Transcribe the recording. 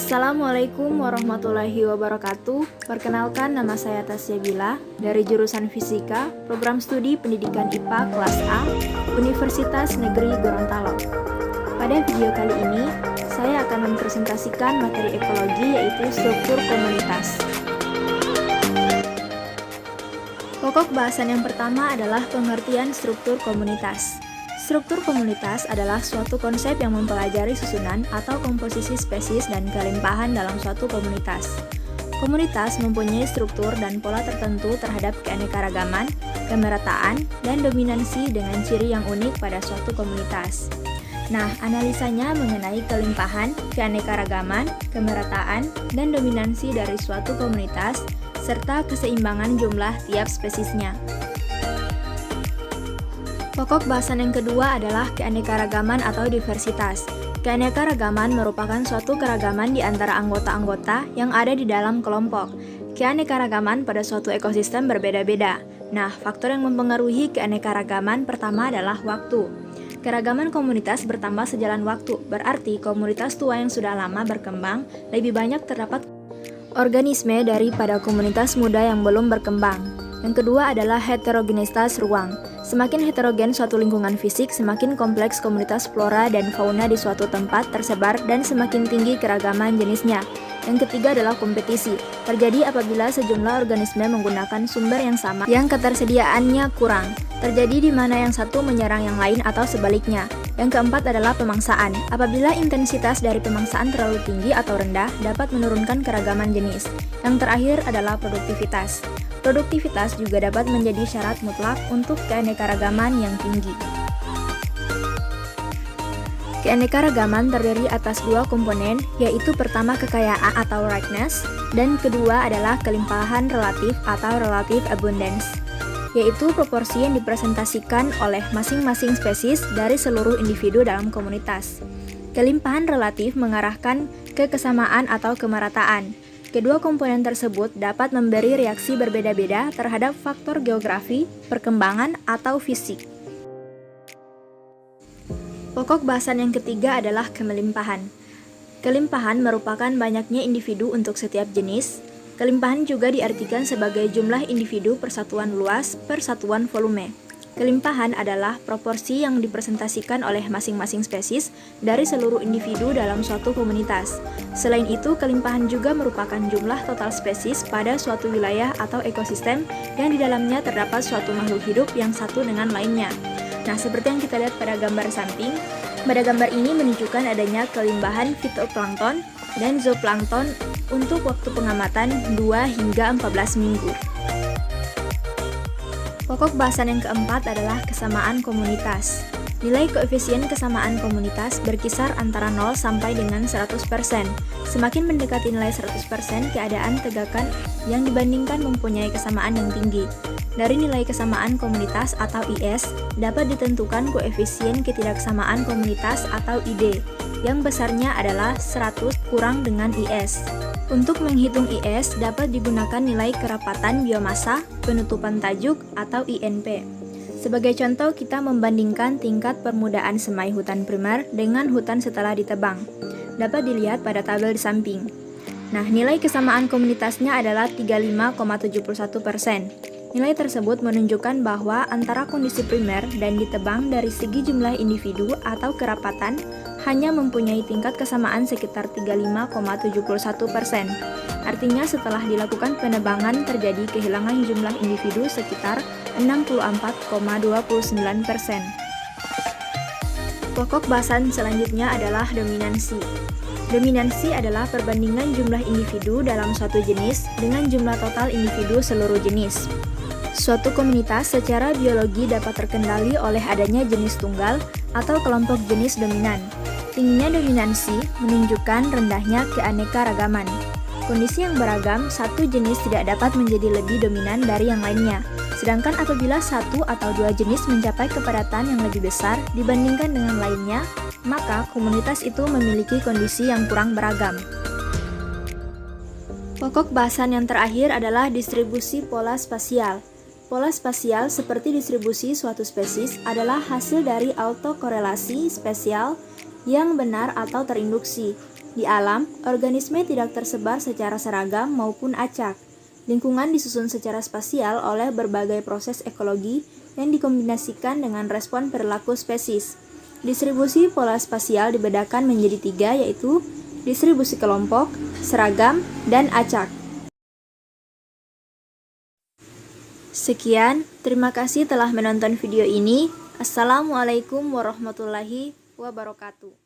Assalamualaikum warahmatullahi wabarakatuh. Perkenalkan, nama saya Tasya Bila dari jurusan Fisika, Program Studi Pendidikan IPA kelas A, Universitas Negeri Gorontalo. Pada video kali ini, saya akan mempresentasikan materi ekologi, yaitu struktur komunitas. Pokok bahasan yang pertama adalah pengertian struktur komunitas. Struktur komunitas adalah suatu konsep yang mempelajari susunan atau komposisi spesies dan kelimpahan dalam suatu komunitas. Komunitas mempunyai struktur dan pola tertentu terhadap keanekaragaman, kemerataan, dan dominansi dengan ciri yang unik pada suatu komunitas. Nah, analisanya mengenai kelimpahan, keanekaragaman, kemerataan, dan dominansi dari suatu komunitas, serta keseimbangan jumlah tiap spesiesnya. Pokok bahasan yang kedua adalah keanekaragaman atau diversitas. Keanekaragaman merupakan suatu keragaman di antara anggota-anggota yang ada di dalam kelompok. Keanekaragaman pada suatu ekosistem berbeda-beda. Nah, faktor yang mempengaruhi keanekaragaman pertama adalah waktu. Keragaman komunitas bertambah sejalan waktu, berarti komunitas tua yang sudah lama berkembang lebih banyak terdapat organisme daripada komunitas muda yang belum berkembang. Yang kedua adalah heterogenitas ruang. Semakin heterogen suatu lingkungan fisik, semakin kompleks komunitas flora dan fauna di suatu tempat tersebar dan semakin tinggi keragaman jenisnya. Yang ketiga adalah kompetisi. Terjadi apabila sejumlah organisme menggunakan sumber yang sama yang ketersediaannya kurang. Terjadi di mana yang satu menyerang yang lain atau sebaliknya. Yang keempat adalah pemangsaan. Apabila intensitas dari pemangsaan terlalu tinggi atau rendah, dapat menurunkan keragaman jenis. Yang terakhir adalah produktivitas. Produktivitas juga dapat menjadi syarat mutlak untuk keanekaragaman yang tinggi. Keanekaragaman terdiri atas dua komponen, yaitu pertama kekayaan atau ripeness, dan kedua adalah kelimpahan relatif atau relative abundance, yaitu proporsi yang dipresentasikan oleh masing-masing spesies dari seluruh individu dalam komunitas. Kelimpahan relatif mengarahkan ke kesamaan atau kemerataan. Kedua komponen tersebut dapat memberi reaksi berbeda-beda terhadap faktor geografi, perkembangan, atau fisik. Pokok bahasan yang ketiga adalah kemelimpahan. Kelimpahan merupakan banyaknya individu untuk setiap jenis. Kelimpahan juga diartikan sebagai jumlah individu per satuan luas per satuan volume. Kelimpahan adalah proporsi yang dipresentasikan oleh masing-masing spesies dari seluruh individu dalam suatu komunitas. Selain itu, kelimpahan juga merupakan jumlah total spesies pada suatu wilayah atau ekosistem yang di dalamnya terdapat suatu makhluk hidup yang satu dengan lainnya. Nah, seperti yang kita lihat pada gambar samping, pada gambar ini menunjukkan adanya kelimbahan fitoplankton dan zooplankton untuk waktu pengamatan 2 hingga 14 minggu. Pokok bahasan yang keempat adalah kesamaan komunitas. Nilai koefisien kesamaan komunitas berkisar antara 0 sampai dengan 100%. Semakin mendekati nilai 100%, keadaan tegakan yang dibandingkan mempunyai kesamaan yang tinggi. Dari nilai kesamaan komunitas atau IS, dapat ditentukan koefisien ketidaksamaan komunitas atau ID, yang besarnya adalah 100 kurang dengan IS. Untuk menghitung IS, dapat digunakan nilai kerapatan biomasa, penutupan tajuk, atau INP. Sebagai contoh, kita membandingkan tingkat permudaan semai hutan primer dengan hutan setelah ditebang. Dapat dilihat pada tabel di samping. Nah, nilai kesamaan komunitasnya adalah 35,71%. Nilai tersebut menunjukkan bahwa antara kondisi primer dan ditebang dari segi jumlah individu atau kerapatan hanya mempunyai tingkat kesamaan sekitar 35,71%. Artinya setelah dilakukan penebangan terjadi kehilangan jumlah individu sekitar 64,29%. Pokok bahasan selanjutnya adalah dominansi. Dominansi adalah perbandingan jumlah individu dalam suatu jenis dengan jumlah total individu seluruh jenis. Suatu komunitas secara biologi dapat terkendali oleh adanya jenis tunggal atau kelompok jenis dominan. Tingginya dominansi menunjukkan rendahnya keanekaragaman. Kondisi yang beragam, satu jenis tidak dapat menjadi lebih dominan dari yang lainnya. Sedangkan apabila satu atau dua jenis mencapai kepadatan yang lebih besar dibandingkan dengan lainnya, maka komunitas itu memiliki kondisi yang kurang beragam. Pokok bahasan yang terakhir adalah distribusi pola spasial. Pola spasial seperti distribusi suatu spesies adalah hasil dari autokorelasi spasial yang benar atau terinduksi. Di alam, organisme tidak tersebar secara seragam maupun acak. Lingkungan disusun secara spasial oleh berbagai proses ekologi yang dikombinasikan dengan respon perilaku spesies. Distribusi pola spasial dibedakan menjadi 3, yaitu distribusi kelompok, seragam, dan acak. Sekian, terima kasih telah menonton video ini. Assalamualaikum warahmatullahi wabarakatuh.